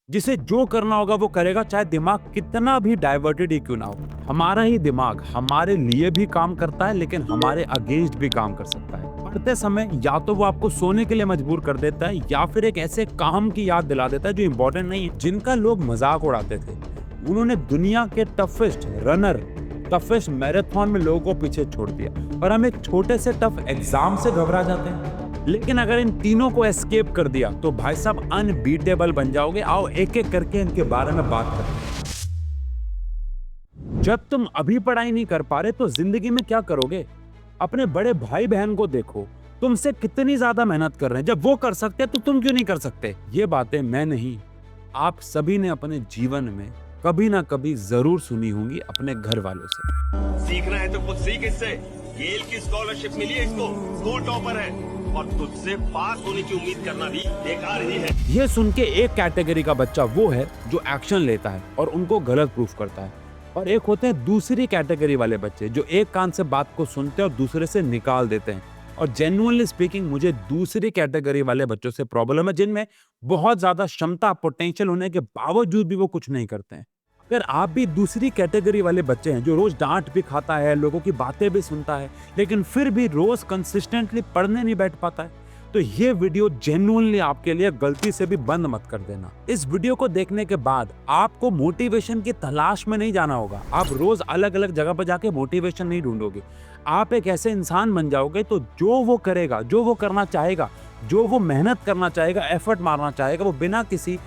जिसे जो करना होगा वो करेगा, चाहे दिमाग कितना भी डाइवर्टेड ही क्यों ना हो। हमारा ही दिमाग हमारे लिए भी काम करता है, लेकिन हमारे अगेंस्ट भी काम कर सकता है। पढ़ते समय या तो वो आपको सोने के लिए मजबूर कर देता है, या फिर एक ऐसे काम की याद दिला देता है जो इंपॉर्टेंट नहीं है। जिनका लोग मजाक उड़ाते थे, उन्होंने दुनिया के टफेस्ट रनर, टफेस्ट मैराथन में लोगों को पीछे छोड़ दिया, और हम एक छोटे से टफ एग्जाम से घबरा जाते हैं। लेकिन अगर इन तीनों को एस्केप कर दिया तो भाई साहब अनबीटेबल बन जाओगे। आओ एक एक करके इनके बारे में बात करते हैं। जब तुम अभी पढ़ाई नहीं कर पा रहे तो जिंदगी में क्या करोगे? अपने बड़े भाई बहन को देखो, तुमसे कितनी ज्यादा मेहनत कर रहे हैं। जब वो कर सकते हैं तो तुम क्यों नहीं कर सकते? ये बातें मैं नहीं, आप सभी ने अपने जीवन में कभी ना कभी जरूर सुनी होंगी अपने घर वालों से। सीखना है तो कुछ सीख इससे। येल की स्कॉलरशिप मिली है इसको, स्कूल टॉपर है, और तुझसे पास होने की उम्मीद करना भी बेकार ही है। ये सुन के एक कैटेगरी का बच्चा वो है जो एक्शन लेता है और उनको गलत प्रूफ करता है, और एक होते हैं दूसरी कैटेगरी वाले बच्चे जो एक कान से बात को सुनते हैं और दूसरे से निकाल देते हैं। और जेन्युइनली स्पीकिंग, मुझे दूसरी कैटेगरी वाले बच्चों से प्रॉब्लम है, जिनमें बहुत ज्यादा क्षमता, पोटेंशियल होने के बावजूद भी वो कुछ नहीं करते हैं। अगर आप भी दूसरी कैटेगरी वाले बच्चे हैं जो रोज डांट भी खाता है, लोगों की बातें भी सुनता है, लेकिन फिर भी रोज कंसिस्टेंटली पढ़ने नहीं बैठ पाता है, तो ये वीडियो जेन्युइनली आपके लिए, गलती से भी बंद मत कर देना। इस वीडियो को देखने के बाद आपको मोटिवेशन की तलाश में नहीं जाना होगा। आप रोज अलग अलग जगह पर जाके मोटिवेशन नहीं ढूंढोगे। आप एक ऐसे इंसान बन जाओगे तो जो वो करेगा, जो वो करना चाहेगा, जो वो मेहनत करना चाहेगा, एफर्ट मारना चाहेगा, वो बिना किसी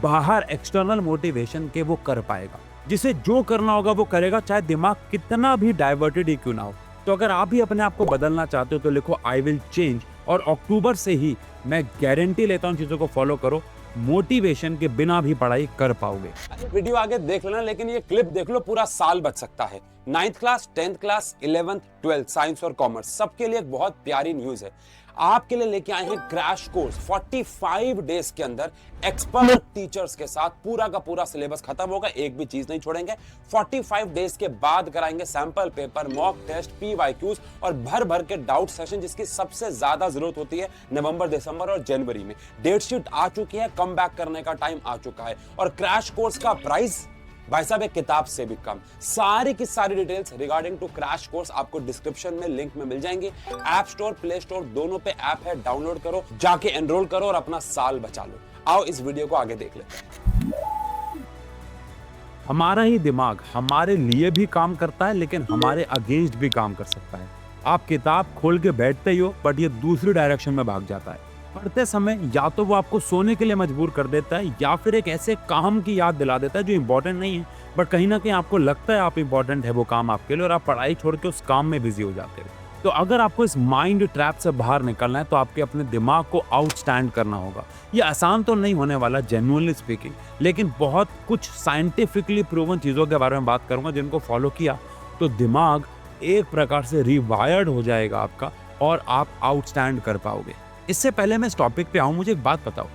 बाहर एक्सटर्नल मोटिवेशन के वो कर पाएगा। जिसे जो करना होगा वो करेगा, चाहे दिमाग कितना भी डाइवर्टेड ही क्यों ना हो। तो अगर आप भी अपने आप को बदलना चाहते हो तो लिखो आई विल चेंज, और अक्टूबर से ही मैं गारंटी लेता हूं चीजों को फॉलो करो, मोटिवेशन के बिना भी पढ़ाई कर पाओगे। वीडियो आगे देख लेना, लेकिन ये क्लिप देख लो, पूरा साल बच सकता है। 9th class, 10th class, 11th, 12th, science और कॉमर्स, सबके लिए एक बहुत प्यारी न्यूज है। आपके लिए लेके आए हैं क्रैश कोर्स। 45 डेज के अंदर एक्सपर्ट टीचर्स के साथ पूरा का पूरा सिलेबस खत्म होगा, एक भी चीज नहीं छोड़ेंगे। 45 डेज के बाद कराएंगे sample paper, mock test, PYQs और भर भर के डाउट सेशन, जिसकी सबसे ज्यादा जरूरत होती है नवंबर, दिसंबर और जनवरी में। डेट शीट आ चुकी है, कम बैक करने का टाइम आ चुका है, और क्रैश कोर्स का प्राइस भाई साहब एक किताब से भी कम। सारी की सारी details regarding to crash course आपको डिस्क्रिप्शन में लिंक में मिल जाएंगे। ऐप स्टोर, प्ले स्टोर दोनों पे ऐप है, डाउनलोड करो, जाके एनरोल करो और अपना साल बचा लो। आओ इस वीडियो को आगे देख लेते हैं। हमारा ही दिमाग हमारे लिए भी काम करता है, लेकिन हमारे अगेंस्ट भी काम कर सकता है। आप किताब खोल के बैठते ही हो, बट ये दूसरी डायरेक्शन में भाग जाता है। पढ़ते समय या तो वो आपको सोने के लिए मजबूर कर देता है, या फिर एक ऐसे काम की याद दिला देता है जो इंपॉर्टेंट नहीं है, बट कहीं ना कहीं आपको लगता है आप इंपॉर्टेंट है वो काम आपके लिए, और आप पढ़ाई छोड़ के उस काम में बिजी हो जाते हो। तो अगर आपको इस माइंड ट्रैप से बाहर निकलना है तो आपके अपने दिमाग को आउटस्टैंड करना होगा। ये आसान तो नहीं होने वाला जेन्युइनली स्पीकिंग, लेकिन बहुत कुछ साइंटिफिकली प्रूवन चीज़ों के बारे में बात करूंगा जिनको फॉलो किया तो दिमाग एक प्रकार से रिवायर्ड हो जाएगा आपका, और आप आउटस्टैंड कर पाओगे। इससे पहले मैं इस टॉपिक पे आऊं, मुझे एक बात बताओ,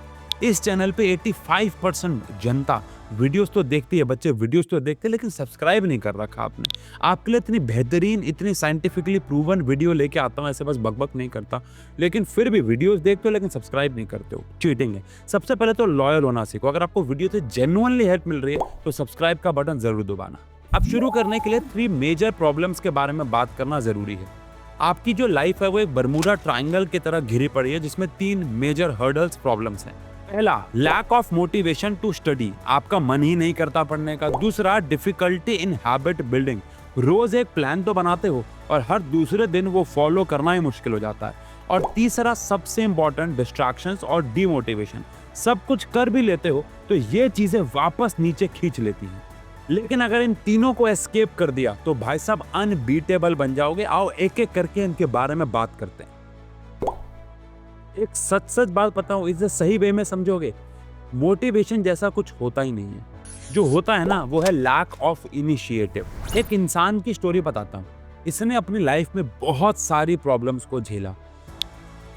इस चैनल पे 85% जनता वीडियोस तो देखती है, बच्चे वीडियोस तो देखते हैं, लेकिन सब्सक्राइब नहीं कर रखा आपने। आपके लिए इतनी बेहतरीन, इतनी साइंटिफिकली प्रूवन वीडियो लेके आता हूं, ऐसे बस बकबक नहीं करता, लेकिन फिर भी वीडियोस देखते हो लेकिन सब्सक्राइब नहीं करते हो, चीटिंग है। सबसे पहले तो लॉयल होना सीखो। अगर आपको वीडियो से जेन्युइनली हेल्प मिल रही है तो सब्सक्राइब का बटन जरूर दबाना। अब शुरू करने के लिए 3 मेजर प्रॉब्लम्स के बारे में बात करना जरूरी है। आपकी जो लाइफ है वो एक बर्मुडा ट्रायंगल की तरह घिरी पड़ी है, जिसमें 3 मेजर हर्डल्स, प्रॉब्लम्स हैं। पहला, lack of motivation to study, आपका मन ही नहीं करता पढ़ने का। दूसरा, डिफिकल्टी इन हैबिट बिल्डिंग, रोज एक प्लान तो बनाते हो और हर दूसरे दिन वो फॉलो करना ही मुश्किल हो जाता है। और तीसरा, सबसे इंपॉर्टेंट, डिस्ट्रैक्शंस और डीमोटिवेशन, सब कुछ कर भी लेते हो तो ये चीजें वापस नीचे खींच लेती हैं। लेकिन अगर इन तीनों को एस्केप कर दिया तो भाई साहब अनबीटेबल बन जाओगे। आओ एक एक करके इनके बारे में बात करते हैं। एक सच सच बात बताऊं, इसे सही वे में समझोगे, मोटिवेशन जैसा कुछ होता ही नहीं है। जो होता है ना वो है लैक ऑफ इनिशिएटिव। एक इंसान की स्टोरी बताता हूँ। इसने अपनी लाइफ में बहुत सारी प्रॉब्लम्स को झेला।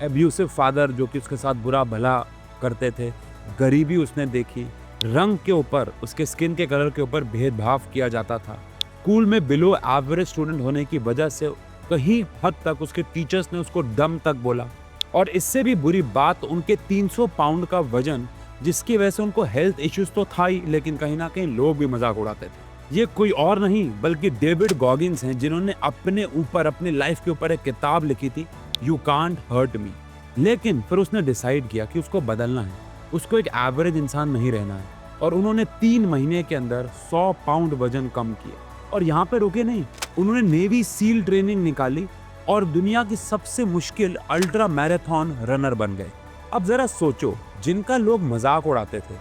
एब्यूसिव फादर जो कि उसके साथ बुरा भला करते थे, गरीबी उसने देखी, रंग के ऊपर, उसके स्किन के कलर के ऊपर भेदभाव किया जाता था। स्कूल में बिलो एवरेज स्टूडेंट होने की वजह से कहीं हद तक उसके टीचर्स ने उसको डम तक बोला। और इससे भी बुरी बात, उनके 300 पाउंड का वजन जिसकी वजह से उनको हेल्थ इश्यूज तो था ही, लेकिन कहीं ना कहीं लोग भी मजाक उड़ाते थे। ये कोई और नहीं बल्कि डेविड गॉगिंस हैं, जिन्होंने अपने ऊपर, अपनी लाइफ के ऊपर एक किताब लिखी थी, यू कांट हर्ट मी। लेकिन फिर उसने डिसाइड किया कि उसको बदलना है, उसको एक एवरेज इंसान नहीं रहना है, और उन्होंने 3 महीने के अंदर 100 पाउंड वजन कम किया। और यहाँ पे रुके नहीं, उन्होंने नेवी सील ट्रेनिंग निकाली और दुनिया की सबसे मुश्किल अल्ट्रा मैराथन रनर बन गए। अब जरा सोचो, जिनका लोग मजाक उड़ाते थे,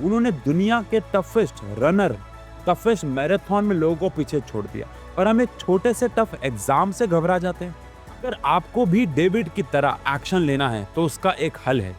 उन्होंने दुनिया के टफेस्ट रनर, टफेस्ट मैराथन में लोगों को पीछे छोड़ दिया, और हम एक छोटे से टफ एग्जाम से घबरा जाते हैं। अगर आपको भी डेविड की तरह एक्शन लेना है तो उसका एक हल है,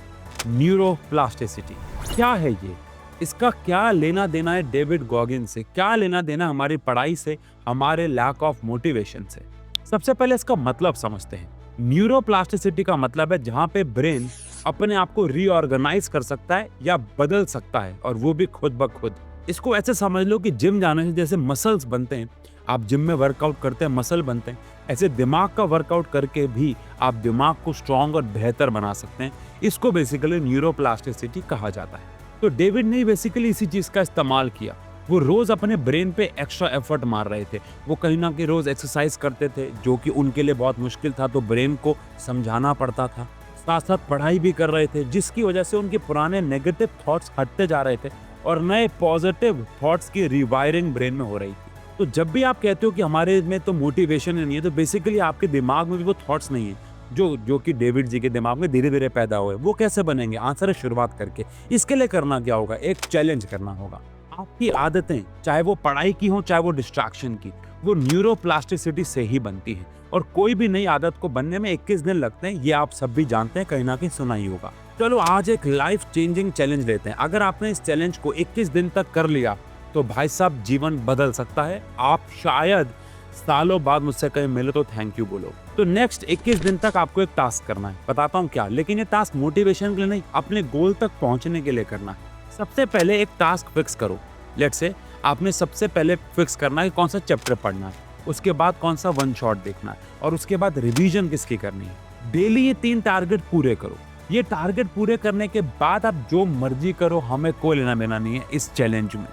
न्यूरोप्लास्टिसिटी। क्या है ये? इसका क्या लेना देना है डेविड गॉगिंस से? क्या लेना देना हमारी पढ़ाई से, हमारे लैक ऑफ मोटिवेशन से? सबसे पहले इसका मतलब समझते हैं। न्यूरोप्लास्टिसिटी का मतलब है जहां पे ब्रेन अपने आप को रीऑर्गेनाइज कर सकता है या बदल सकता है, और वो भी खुद ब खुद। इसको ऐसे समझ लो कि जिम जाने से जैसे मसल्स बनते हैं, आप जिम में वर्कआउट करते हैं, मसल बनते हैं, ऐसे दिमाग का वर्कआउट करके भी आप दिमाग को स्ट्रॉन्ग और बेहतर बना सकते हैं। इसको बेसिकली न्यूरोप्लास्टिसिटी कहा जाता है। तो डेविड ने बेसिकली इसी चीज का इस्तेमाल किया। वो रोज अपने ब्रेन पे एक्स्ट्रा एफर्ट मार रहे थे। वो कहीं ना कहीं रोज एक्सरसाइज करते थे, जो कि उनके लिए बहुत मुश्किल था, तो ब्रेन को समझाना पड़ता था। साथ साथ पढ़ाई भी कर रहे थे, जिसकी वजह से उनके पुराने नेगेटिव थॉट्स हटते जा रहे थे और नए पॉजिटिव थॉट्स की रिवायरिंग ब्रेन में हो रही थी। तो जब भी आप कहते हो कि हमारे में तो मोटिवेशन नहीं है, तो बेसिकली आपके दिमाग में भी वो थॉट्स नहीं है जो कि डेविड जी के दिमाग में धीरे धीरे पैदा हुए। वो कैसे बनेंगे? आंसर है शुरुआत करके। इसके लिए करना क्या होगा? एक चैलेंज करना होगा। आपकी आदतें, चाहे वो पढ़ाई की हो चाहे वो डिस्ट्रैक्शन की, वो न्यूरोप्लास्टिसिटी से ही बनती है। और कोई भी नई आदत को बनने में 21 दिन लगते हैं, ये आप सब भी जानते हैं, कहीं ना कहीं सुना ही होगा। चलो आज एक लाइफ चेंजिंग चैलेंज लेते हैं। अगर आपने इस चैलेंज को 21 दिन तक कर लिया तो भाई साहब जीवन बदल सकता है। आप शायद सालों बाद मुझसे कहीं मिले तो थैंक यू बोलो। तो नेक्स्ट 21 दिन तक आपको एक टास्क करना है, बताता हूँ क्या। लेकिन ये टास्क मोटिवेशन के लिए नहीं, अपने गोल तक पहुंचने के लिए करना है। सबसे पहले एक टास्क फिक्स करो। लेट्स से आपने सबसे पहले फिक्स करना है कौन सा चैप्टर पढ़ना है, उसके बाद कौन सा वन शॉट देखना है, और उसके बाद रिवीजन किसकी करनी है। डेली ये 3 टारगेट पूरे करो। ये टारगेट पूरे करने के बाद आप जो मर्जी करो, हमें कोई लेना देना नहीं है इस चैलेंज में।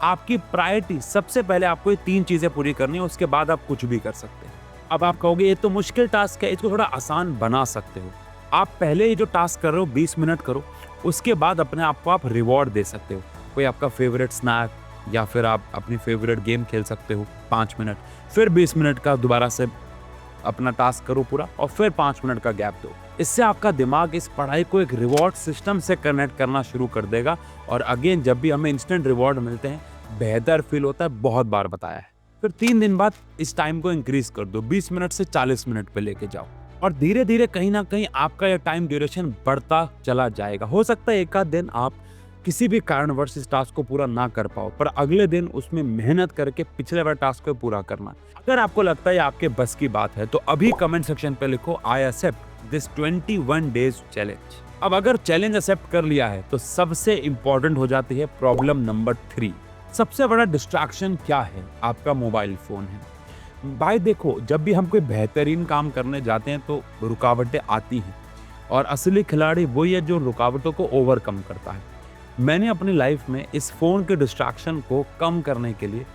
आपकी प्रायोरिटी सबसे पहले आपको ये 3 चीजें पूरी करनी है, उसके बाद आप कुछ भी कर सकते हैं। अब आप कहोगे ये तो मुश्किल टास्क है, इसको थोड़ा आसान बना सकते हो। आप पहले ये जो टास्क कर रहे हो 20 मिनट करो, उसके बाद अपने आप को आप रिवॉर्ड दे सकते हो। कोई आपका फेवरेट स्नैक, या फिर आप अपनी फेवरेट गेम खेल सकते हो 5 मिनट, फिर 20 मिनट का दोबारा से अपना टास्क करो पूरा, और फिर 5 मिनट का गैप दो। इससे आपका दिमाग इस पढ़ाई को एक रिवॉर्ड सिस्टम से कनेक्ट करना शुरू कर देगा। और अगेन जब भी हमें इंस्टेंट रिवॉर्ड मिलते हैं, बेहतर फील होता है, बहुत बार बताया है। फिर 3 दिन बाद इस टाइम को इंक्रीज कर दो, 20 मिनट से 40 मिनट पे लेके जाओ, और धीरे धीरे कहीं ना कहीं आपका यह टाइम ड्यूरेशन बढ़ता चला जाएगा। हो सकता है एक आध दिन आप किसी भी कारणवश इस टास्क को पूरा ना कर पाओ, पर अगले दिन उसमें मेहनत करके पिछले वाले टास्क को पूरा करना। अगर आपको लगता है आपके बस की बात है, तो अभी कमेंट सेक्शन पे लिखो I accept this 21 days challenge. अब अगर चैलेंज एक्सेप्ट कर लिया है तो सबसे इंपॉर्टेंट हो जाती है प्रॉब्लम नंबर 3। सबसे बड़ा डिस्ट्रैक्शन क्या है? आपका मोबाइल फोन है। भाई देखो, जब भी हम कोई बेहतरीन काम करने जाते हैं तो रुकावटें आती हैं, और असली खिलाड़ी वही है जो रुकावटों को ओवरकम करता है। मैंने अपनी लाइफ में इस फोन के डिस्ट्रैक्शन को कम करने के लिए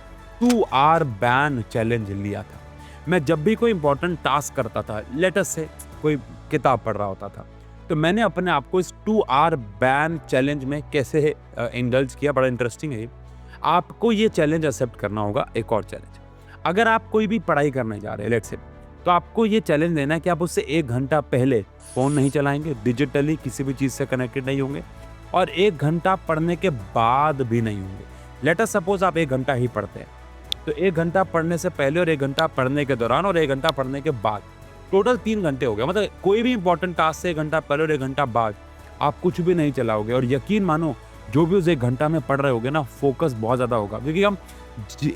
2 आवर बैन चैलेंज लिया था। मैं जब भी कोई इंपॉर्टेंट टास्क करता था, लेटर से कोई किताब पढ़ रहा होता था, तो मैंने अपने आप को इस 2 आवर बैन चैलेंज में कैसे इंडल्ज किया। बड़ा इंटरेस्टिंग है। आपको ये चैलेंज एक्सेप्ट करना होगा। एक और चैलेंज, अगर आप कोई भी पढ़ाई करने जा रहे हैं लेट्स से, तो आपको ये चैलेंज लेना है कि आप उससे 1 घंटा पहले फोन नहीं चलाएंगे, डिजिटली किसी भी चीज़ से कनेक्टेड नहीं होंगे, और 1 घंटा पढ़ने के बाद भी नहीं होंगे। लेट अस सपोज आप 1 घंटा ही पढ़ते हैं, तो 1 घंटा पढ़ने से पहले और 1 घंटा पढ़ने के दौरान और 1 घंटा पढ़ने के बाद, टोटल 3 घंटे हो गए। मतलब कोई भी इंपॉर्टेंट टास्क से 1 घंटा पहले और 1 घंटा बाद आप कुछ भी नहीं चलाओगे, और यकीन मानो जो भी उस 1 घंटा में पढ़ रहे होगे ना, फोकस बहुत ज़्यादा होगा, क्योंकि हम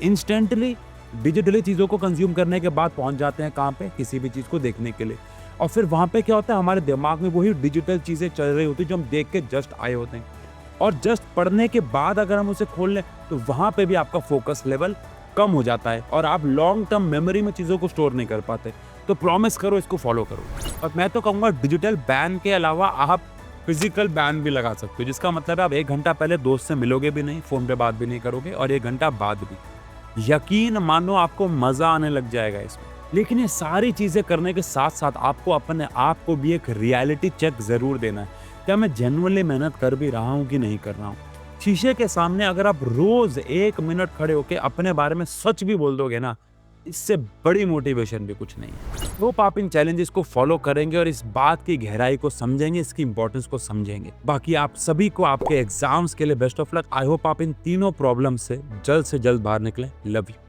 इंस्टेंटली डिजिटली चीज़ों को कंज्यूम करने के बाद पहुंच जाते हैं कहाँ पे, किसी भी चीज़ को देखने के लिए, और फिर वहाँ पे क्या होता है, हमारे दिमाग में वही डिजिटल चीज़ें चल रही होती है जो हम देख के जस्ट आए होते हैं, और जस्ट पढ़ने के बाद अगर हम उसे खोल लें तो वहाँ पे भी आपका फोकस लेवल कम हो जाता है, और आप लॉन्ग टर्म मेमोरी में चीज़ों को स्टोर नहीं कर पाते। तो प्रॉमिस करो, इसको फॉलो करो। और मैं तो कहूँगा डिजिटल बैन के अलावा आप फिजिकल बैन भी लगा सकते हो, जिसका मतलब है आप 1 घंटा पहले दोस्त से मिलोगे भी नहीं, फोन पे बात भी नहीं करोगे, और 1 घंटा बाद भी। यकीन मानो आपको मजा आने लग जाएगा इसमें। लेकिन ये सारी चीजें करने के साथ साथ आपको अपने आप को भी एक रियलिटी चेक जरूर देना है, क्या मैं जेन्युइनली मेहनत कर भी रहा हूँ कि नहीं कर रहा हूँ। शीशे के सामने अगर आप रोज 1 मिनट खड़े होके अपने बारे में सच भी बोल दोगे ना, इससे बड़ी मोटिवेशन भी कुछ नहीं है। होप आप इन चैलेंजेस को फॉलो करेंगे और इस बात की गहराई को समझेंगे, इसकी इंपॉर्टेंस को समझेंगे। बाकी आप सभी को आपके एग्जाम्स के लिए best of luck. I hope आप इन तीनों प्रॉब्लम से जल्द बाहर निकलें। Love you.